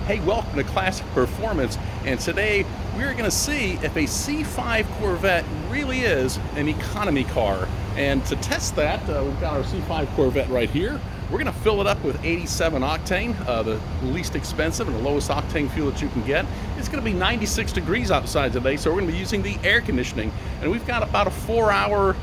Hey, welcome to Classic Performance, and today we're going to see if a C5 Corvette really is an economy car. And to test that, we've got our C5 Corvette right here. We're going to fill it up with 87 octane, the least expensive and the lowest octane fuel that you can get. It's going to be 96 degrees outside today, so we're going to be using the air conditioning. And we've got about a 4-hour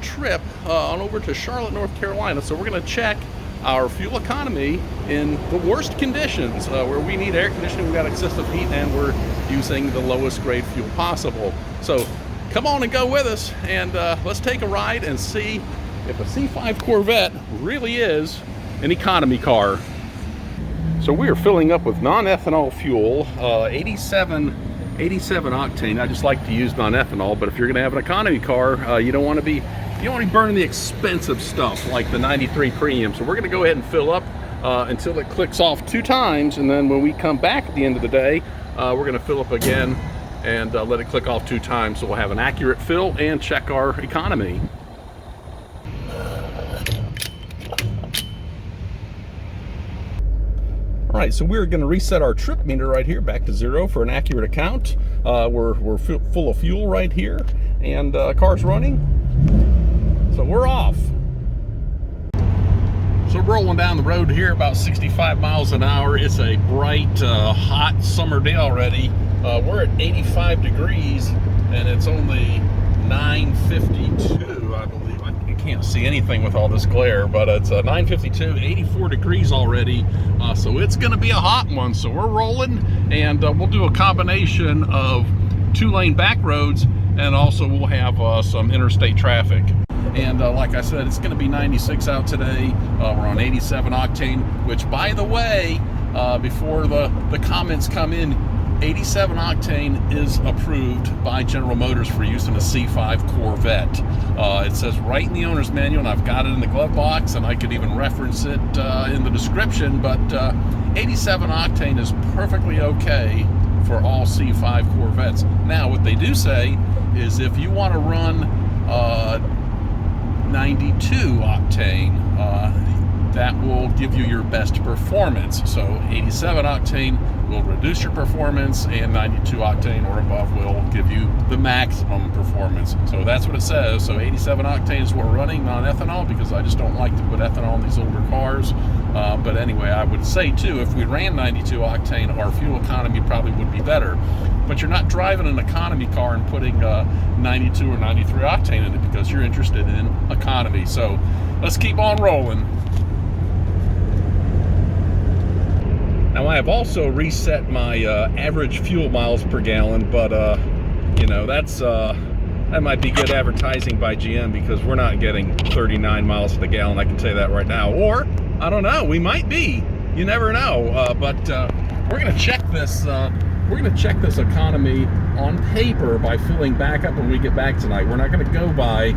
trip on over to Charlotte, North Carolina. So we're going to check our fuel economy in the worst conditions where we need air conditioning, we've got excessive heat, and we're using the lowest grade fuel possible. So come on and go with us, and let's take a ride and see if a C5 Corvette really is an economy car. So we are filling up with non-ethanol fuel, 87 octane. I just like to use non-ethanol, but if you're going to have an economy car, you don't want to be burning the expensive stuff like the 93 Premium. So we're going to go ahead and fill up until it clicks off 2 times, and then when we come back at the end of the day, we're going to fill up again and let it click off 2 times, so we'll have an accurate fill and check our economy. All right, so we're going to reset our trip meter right here back to 0 for an accurate account. We're full of fuel right here, and car's running. So we're off. So rolling down the road here about 65 miles an hour. It's a bright, hot summer day already. We're at 85 degrees and it's only 9:52, I believe. I can't see anything with all this glare, but it's 9:52, 84 degrees already. So it's gonna be a hot one. So we're rolling, and we'll do a combination of 2-lane back roads, and also we'll have some interstate traffic. And like I said, it's going to be 96 out today. We're on 87 octane, which, by the way, before the comments come in, 87 octane is approved by General Motors for use in a C5 Corvette. It says right in the owner's manual, and I've got it in the glove box, and I could even reference it in the description, but 87 octane is perfectly okay for all C5 Corvettes. Now, what they do say is if you want to run 92 octane, that will give you your best performance. So 87 octane will reduce your performance, and 92 octane or above will give you the maximum performance. So that's what it says. So 87 octane is what we're running, non-ethanol, because I just don't like to put ethanol in these older cars. But anyway, I would say too, if we ran 92 octane, our fuel economy probably would be better. But you're not driving an economy car and putting 92 or 93 octane in it because you're interested in economy. So let's keep on rolling. Now, I have also reset my average fuel miles per gallon, but you know, that might be good advertising by GM, because we're not getting 39 miles to the gallon, I can tell you that right now. Or I don't know, we might be. You never know. But we're going to check this. We're going to check this economy on paper by filling back up when we get back tonight. We're not going to go by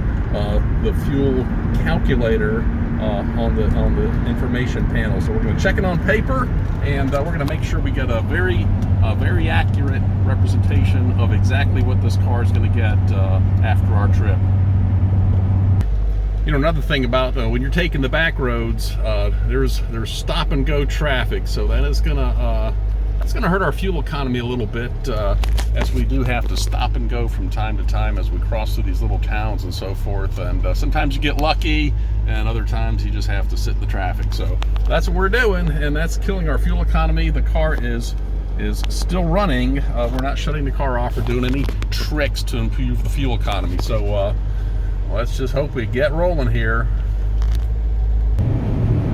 the fuel calculator on the information panel. So we're going to check it on paper, and we're going to make sure we get a very accurate representation of exactly what this car is going to get after our trip. You know, another thing about when you're taking the back roads, there's stop and go traffic, so that is gonna it's gonna hurt our fuel economy a little bit, as we do have to stop and go from time to time as we cross through these little towns and so forth. And sometimes you get lucky, and other times you just have to sit in the traffic. So that's what we're doing, and that's killing our fuel economy. The car is still running. We're not shutting the car off or doing any tricks to improve the fuel economy. So let's just hope we get rolling here.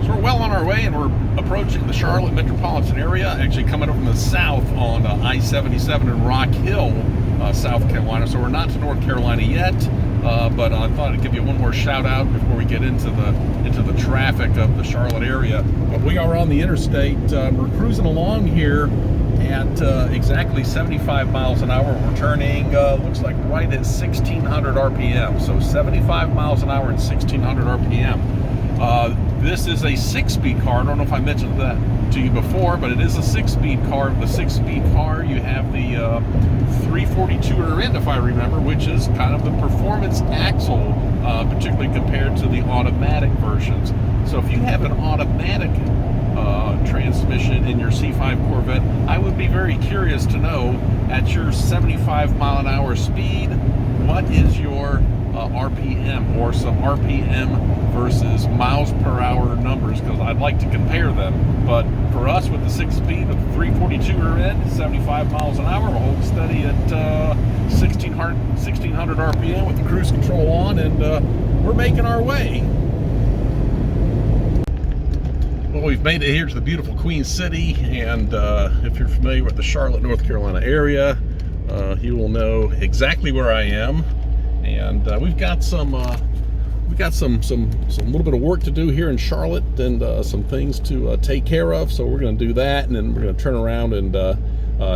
So we're well on our way, and we're approaching the Charlotte metropolitan area, actually coming up from the south on I-77 in Rock Hill, South Carolina. So we're not to North Carolina yet, but I thought I'd give you one more shout out before we get into the traffic of the Charlotte area. But we are on the interstate. We're cruising along here at exactly 75 miles an hour. We're turning, looks like right at 1600 RPM. So 75 miles an hour and 1600 RPM. This is a 6-speed car. I don't know if I mentioned that to you before, but it is a 6-speed car. The 6-speed car, you have the 342 rear end, if I remember, which is kind of the performance axle, particularly compared to the automatic versions. So if you have an automatic transmission in your C5 Corvette, I would be very curious to know, at your 75 mile an hour speed, what is your RPM, or some RPM versus miles per hour numbers, because I'd like to compare them. But for us, with the 6-speed with the 342 rear end, 75 miles an hour, we'll hold steady at 1600 RPM with the cruise control on, and we're making our way. Well, we've made it here to the beautiful Queen City, and if you're familiar with the Charlotte, North Carolina area, you will know exactly where I am. And we've got some little bit of work to do here in Charlotte, and some things to take care of. So we're going to do that, and then we're going to turn around and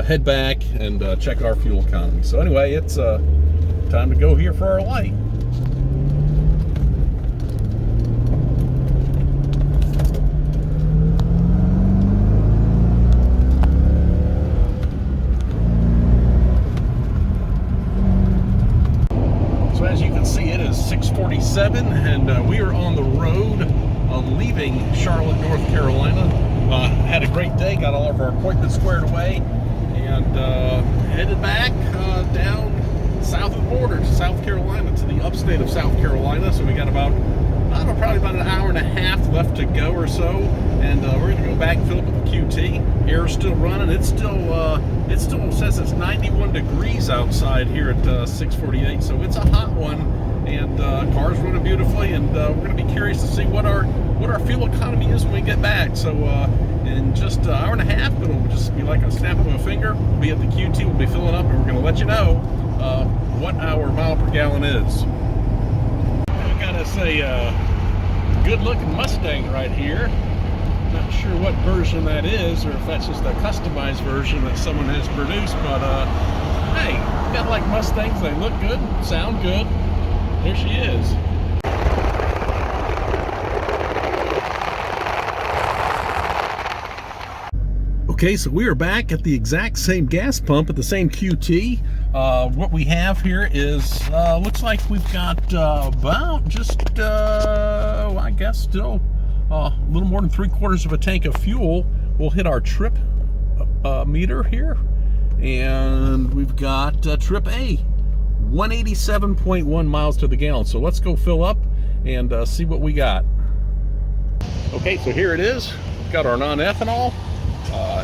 head back and check our fuel economy. So anyway, it's time to go here for our light. As you can see, it is 6:47, and we are on the road leaving Charlotte, North Carolina. Had a great day, got all of our appointments squared away, and headed back down south of the border to South Carolina, to the upstate of South Carolina. So we got about, I don't know, probably about an hour and a half left to go or so, and we're going to go back and fill up with the QT. Air's still running. It still says it's 91 degrees outside here at 6:48, so it's a hot one, and car's running beautifully, and we're going to be curious to see what our fuel economy is when we get back. So in just an hour and a half, it'll just be like a snap of a finger. We'll be at the QT, we'll be filling up, and we're going to let you know what our mile per gallon is. I've got us a good-looking Mustang right here. Not sure what version that is, or if that's just a customized version that someone has produced, but hey, you gotta like Mustangs. They look good, sound good. There she is. Okay, so we are back at the exact same gas pump at the same QT. What we have here is, looks like we've got about just, I guess still a little more than 3/4 of a tank of fuel. We'll hit our trip meter here, and we've got trip A, 187.1 miles to the gallon. So let's go fill up and see what we got. Okay, so here it is. Got our non-ethanol,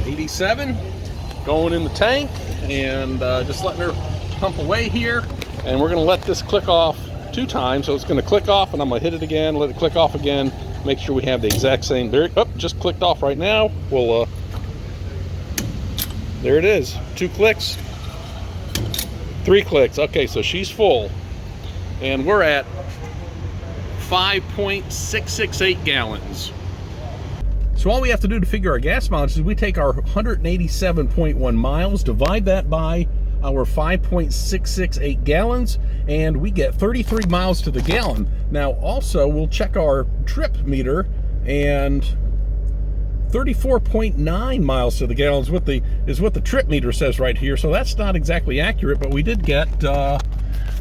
87, going in the tank, and just letting her pump away here. And we're gonna let this click off 2 times. So it's gonna click off, and I'm gonna hit it again, let it click off again. Make sure we have the exact same. There, oh, just clicked off right now. We'll, there it is. 2 clicks, 3 clicks. Okay, so she's full, and we're at 5.668 gallons. So all we have to do to figure our gas mileage is we take our 187.1 miles, divide that by our 5.668 gallons, and we get 33 miles to the gallon. Now also we'll check our trip meter, and 34.9 miles to the gallon is what the trip meter says right here. So that's not exactly accurate, but we did get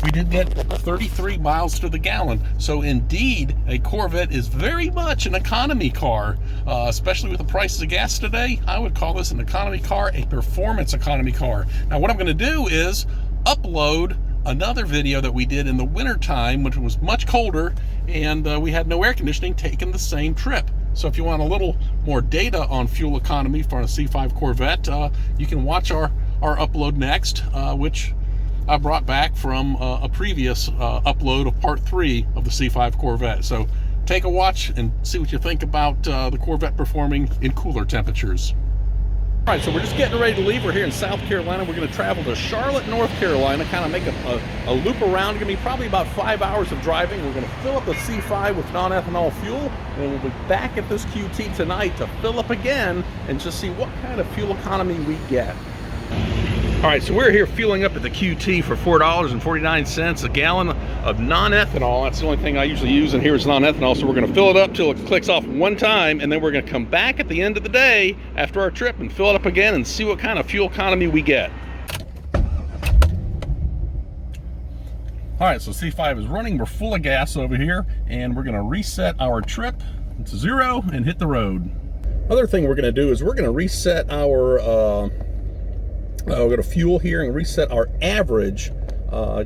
33 miles to the gallon. So indeed, a Corvette is very much an economy car, especially with the prices of gas today. I would call this an economy car, a performance economy car. Now what I'm going to do is upload another video that we did in the winter time, which was much colder, and we had no air conditioning, taking the same trip. So if you want a little more data on fuel economy for a C5 Corvette, you can watch our upload next, which I brought back from a previous upload of part 3 of the C5 Corvette. So take a watch and see what you think about the Corvette performing in cooler temperatures. All right, so we're just getting ready to leave. We're here in South Carolina. We're going to travel to Charlotte, North Carolina, kind of make a loop around. It's going to be probably about 5 hours of driving. We're going to fill up the C5 with non-ethanol fuel, and we'll be back at this QT tonight to fill up again and just see what kind of fuel economy we get. All right, so we're here fueling up at the QT for $4.49 a gallon of non-ethanol. That's the only thing I usually use in here is non-ethanol. So we're going to fill it up till it clicks off 1 time, and then we're going to come back at the end of the day after our trip and fill it up again and see what kind of fuel economy we get. All right, so C5 is running. We're full of gas over here, and we're going to reset our trip to 0 and hit the road. Other thing we're going to do is we're going to reset our we'll go to fuel here and reset our average,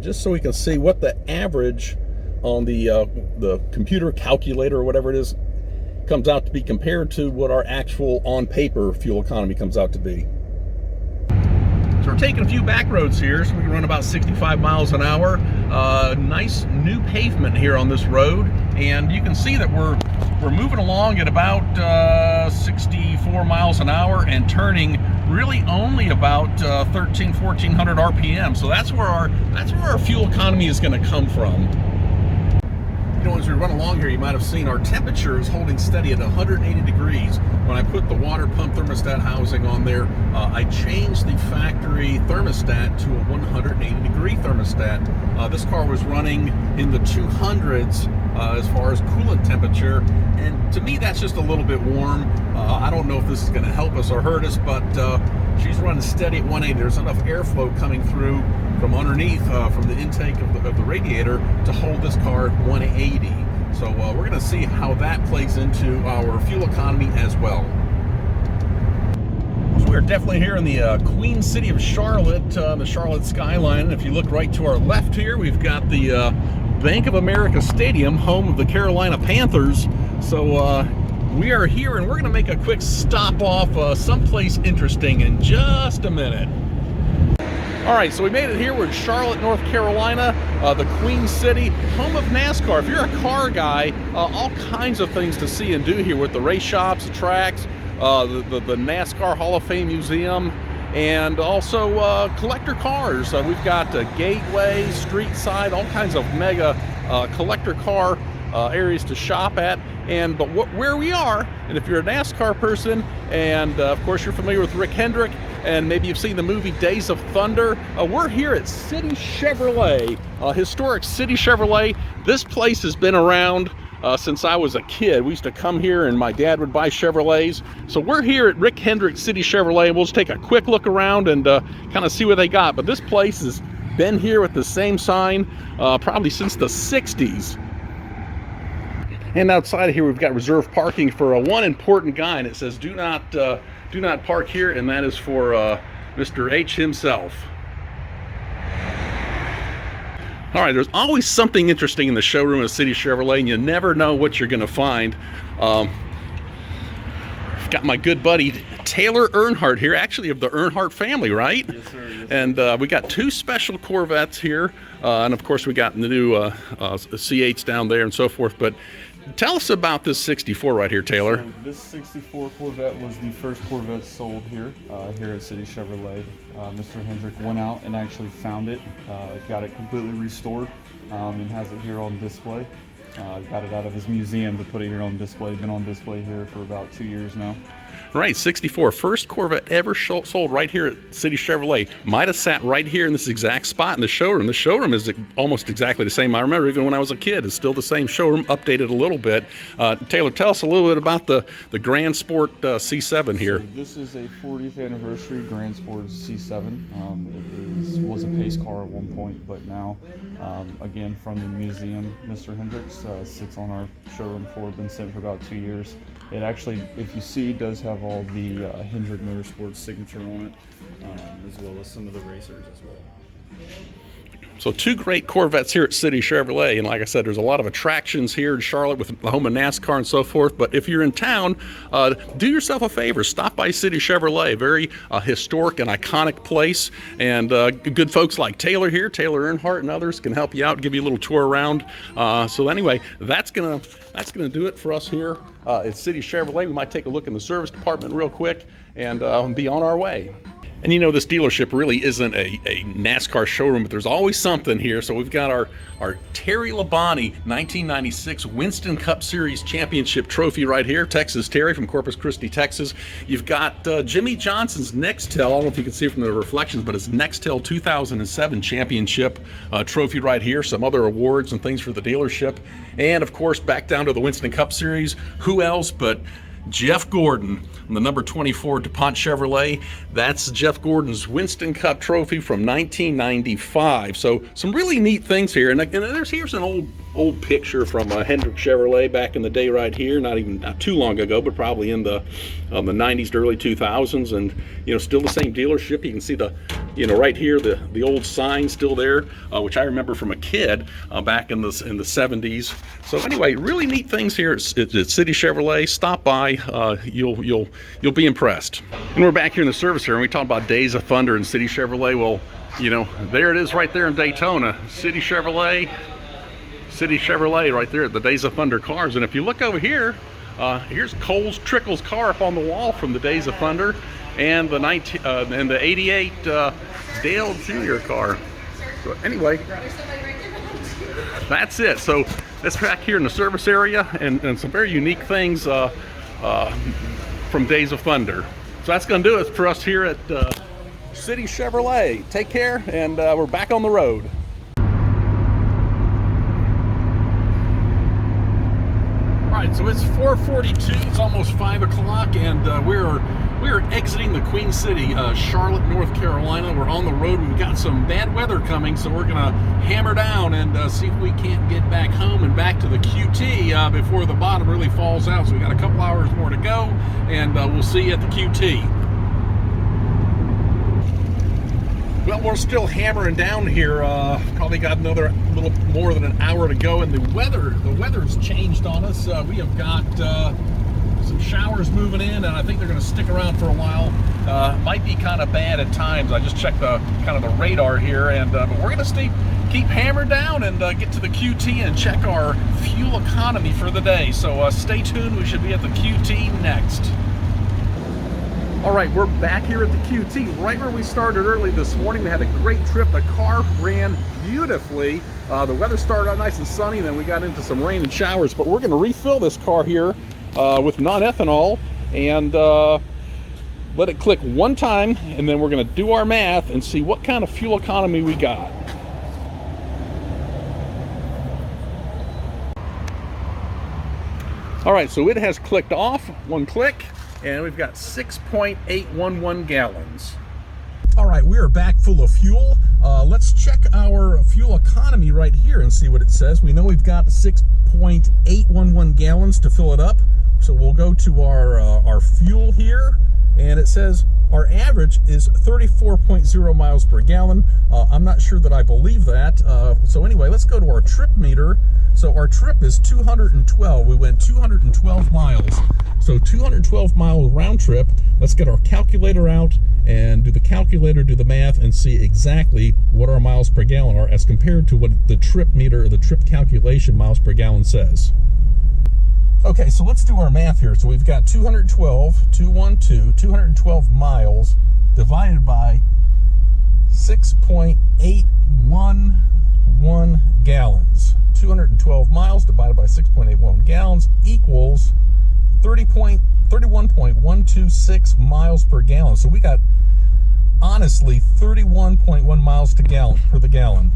just so we can see what the average on the computer calculator or whatever it is comes out to be compared to what our actual on paper fuel economy comes out to be. So we're taking a few back roads here, so we can run about 65 miles an hour. Nice new pavement here on this road, and you can see that we're moving along at about 64 miles an hour and turning really only about 1400 RPM. So that's where our fuel economy is going to come from. You know, as we run along here, you might have seen our temperature is holding steady at 180 degrees. When I put the water pump thermostat housing on there, I changed the factory thermostat to a 180 degree thermostat. This car was running in the 200s as far as coolant temperature, and to me that's just a little bit warm. I don't know if this is going to help us or hurt us, but she's running steady at 180. There's enough airflow coming through from underneath, from the intake of the radiator, to hold this car at 180. So we're going to see how that plays into our fuel economy as well. So we're definitely here in the Queen City of Charlotte, the Charlotte skyline. And if you look right to our left here, we've got the Bank of America Stadium, home of the Carolina Panthers. So we are here, and we're going to make a quick stop off someplace interesting in just a minute. All right, so we made it here. We're in Charlotte, North Carolina, the Queen City, home of NASCAR. If you're a car guy, all kinds of things to see and do here with the race shops, the tracks, the NASCAR Hall of Fame Museum, and also collector cars. We've got Gateway, Street Side, all kinds of mega collector car areas to shop at. But where we are, and if you're a NASCAR person, and of course you're familiar with Rick Hendrick, and maybe you've seen the movie Days of Thunder, we're here at City Chevrolet, historic City Chevrolet. This place has been around since I was a kid. We used to come here and my dad would buy Chevrolets. So we're here at Rick Hendrick City Chevrolet, and we'll just take a quick look around and kind of see what they got. But this place has been here with the same sign probably since the 60s. And outside of here, we've got reserved parking for one important guy, and it says do not park here, and that is for Mr. H himself. All right, there's always something interesting in the showroom of City Chevrolet, and you never know what you're going to find. I've got my good buddy Taylor Earnhardt here, actually of the Earnhardt family, right? Yes, sir. Yes, sir. And we got two special Corvettes here, and of course we got the new C8s down there and so forth. But tell us about this 64 right here, Taylor. So this 64 Corvette was the first Corvette sold here at City Chevrolet. Mr. Hendrick went out and actually found it, got it completely restored, and has it here on display. Got it out of his museum to put it here on display. Been on display here for about 2 years now. Right, 64, first Corvette ever sold right here at City Chevrolet. Might have sat right here in this exact spot in the showroom. The showroom is almost exactly the same. I remember even when I was a kid, it's still the same showroom, updated a little bit. Taylor, tell us a little bit about the Grand Sport C7 here. So this is a 40th anniversary Grand Sport C7. It was a pace car at one point, but now, again, from the museum, Mr. Hendricks sits on our showroom floor, been sitting for about 2 years. It actually, if you see, does have all the Hendrick Motorsports signature on it, as well as some of the racers as well. So two great Corvettes here at City Chevrolet, and like I said, there's a lot of attractions here in Charlotte with the home of NASCAR and so forth. But if you're in town, do yourself a favor, stop by City Chevrolet, very historic and iconic place. And good folks like Taylor here, Taylor Earnhardt and others can help you out, give you a little tour around. So anyway, that's gonna do it for us here at City Chevrolet. We might take a look in the service department real quick and be on our way. And you know, this dealership really isn't a NASCAR showroom, but there's always something here. So we've got our Terry Labonte 1996 Winston Cup Series Championship trophy right here. Texas Terry from Corpus Christi, Texas. You've got Jimmy Johnson's Nextel. I don't know if you can see from the reflections, but it's Nextel 2007 Championship trophy right here. Some other awards and things for the dealership. And of course, back down to the Winston Cup Series. Who else but Jeff Gordon on the number 24 DuPont Chevrolet. That's Jeff Gordon's Winston Cup trophy from 1995. So some really neat things here. And here's an old old picture from Hendrick Chevrolet back in the day right here, not too long ago, but probably in the 90s to early 2000s, and still the same dealership. You can see the right here the old sign still there, which I remember from a kid back in the 70s. So anyway, really neat things here at City Chevrolet. Stop by, you'll be impressed. And we're back here in the service area, and we talked about Days of Thunder and City Chevrolet. Well, there it is right there in Daytona, City Chevrolet right there at the Days of Thunder cars. And if you look over here, here's Coles Trickle's car up on the wall from the Days of Thunder, and the 88 Dale Jr. car. So anyway, that's it. So that's back here in the service area, and some very unique things from Days of Thunder. So that's going to do it for us here at City Chevrolet. Take care, and we're back on the road. Alright, so it's 4:42, it's almost 5 o'clock, and we're exiting the Queen City, Charlotte, North Carolina. We're on the road. We've got some bad weather coming, so we're going to hammer down and see if we can't get back home and back to the QT before the bottom really falls out. So we've got a couple hours more to go, and we'll see you at the QT. Well, we're still hammering down here. Probably got another little more than an hour to go, and the weather's changed on us. We have got some showers moving in, and I think they're going to stick around for a while. Might be kind of bad at times. I just checked the radar here, and but we're going to keep hammered down and get to the QT and check our fuel economy for the day. So stay tuned. We should be at the QT next. All right, we're back here at the QT, right where we started early this morning. We had a great trip. The car ran beautifully. The weather started out nice and sunny, then we got into some rain and showers, but we're going to refill this car here with non-ethanol and let it click one time, and then we're going to do our math and see what kind of fuel economy we got. All right, so it has clicked off, one click, and we've got 6.811 gallons. All right, we are back full of fuel. Let's check our fuel economy right here and see what it says. We know we've got 6.811 gallons to fill it up. So we'll go to our fuel here, and it says our average is 34.0 miles per gallon. I'm not sure that I believe that. So anyway, let's go to our trip meter. So our trip is 212. We went 212 miles. So 212 mile round trip. Let's get our calculator out and do the math and see exactly what our miles per gallon are as compared to what the trip meter or the trip calculation miles per gallon says. Okay, so let's do our math here. So we've got 212 miles divided by 6.811 gallons. 212 miles divided by 6.81 gallons equals 31.126 miles per gallon. So we got, honestly, 31.1 miles per the gallon.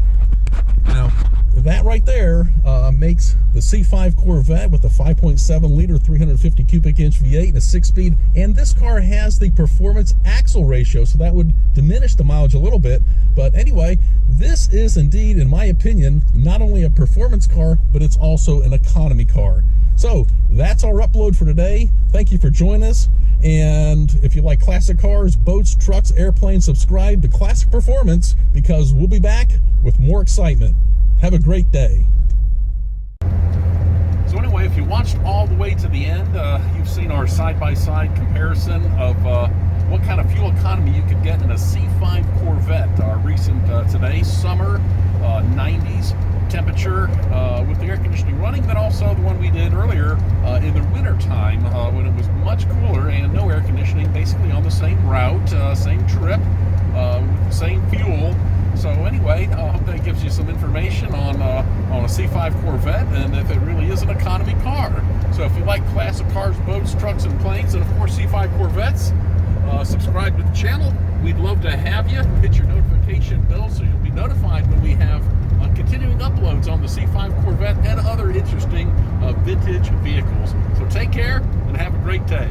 Now, that right there makes the C5 Corvette with a 5.7 liter 350 cubic inch V8 and a 6-speed, and this car has the performance axle ratio, so that would diminish the mileage a little bit. But anyway, this is indeed, in my opinion, not only a performance car, but it's also an economy car. So that's our upload for today. Thank you for joining us. And if you like classic cars, boats, trucks, airplanes, subscribe to Classic Performance, because we'll be back with more excitement. Have a great day. So anyway, if you watched all the way to the end, you've seen our side-by-side comparison of what kind of fuel economy you could get in a C5 Corvette. Our recent today, summer, 90s temperature with the air conditioning running, but also the one we did earlier in the winter time when it was much cooler and no air conditioning, basically on the same route, same trip, with the same fuel. So anyway, I hope that gives you some information on a C5 Corvette and if it really is an economy car. So if you like classic cars, boats, trucks, and planes, and of course C5 Corvettes, subscribe to the channel. We'd love to have you. Hit your notification bell so you'll be notified when we have continuing uploads on the C5 Corvette and other interesting vintage vehicles. So take care and have a great day.